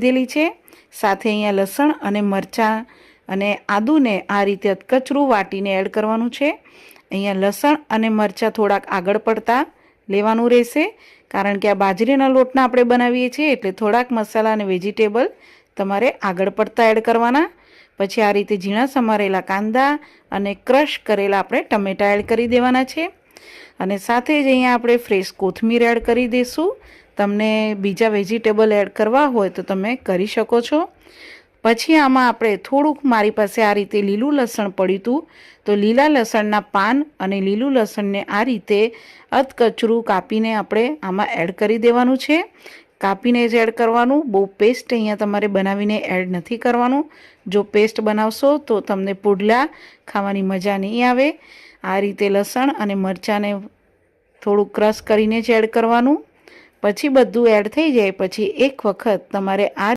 લીધેલી છે। સાથે અહીંયા લસણ અને મરચાં અને આદુને આ રીતે અધકચરું વાટીને એડ કરવાનું છે। અહીંયા લસણ અને મરચાં થોડાક આગળ પડતા લેવાનું રહેશે, કારણ કે આ બાજરીના લોટના આપણે બનાવીએ છીએ, એટલે થોડાક મસાલા અને વેજીટેબલ તમારે આગળ પડતા એડ કરવાના। પછી આ રીતે ઝીણા સમારેલા કાંદા અને ક્રશ કરેલા આપણે ટમેટાં એડ કરી દેવાના છે, અને સાથે જ અહીંયા આપણે ફ્રેશ કોથમીર એડ કરી દઈશું। તમને બીજા વેજીટેબલ એડ કરવા હોય તો તમે કરી શકો છો। પછી આમાં આપણે થોડુંક, મારી પાસે આ રીતે લીલું લસણ પડ્યું હતું, તો લીલા લસણના પાન અને લીલું લસણને આ રીતે અધકચરું કાપીને આપણે આમાં એડ કરી દેવાનું છે। કાપીને જ એડ કરવાનું, બહુ પેસ્ટ અહીંયા તમારે બનાવીને એડ નથી કરવાનું। જો પેસ્ટ બનાવશો તો તમને પુડલા ખાવાની મજા નહીં આવે। આ રીતે લસણ અને મરચાંને થોડું ક્રશ કરીને જ એડ કરવાનું। પછી બધું એડ થઈ જાય પછી એક વખત તમારે આ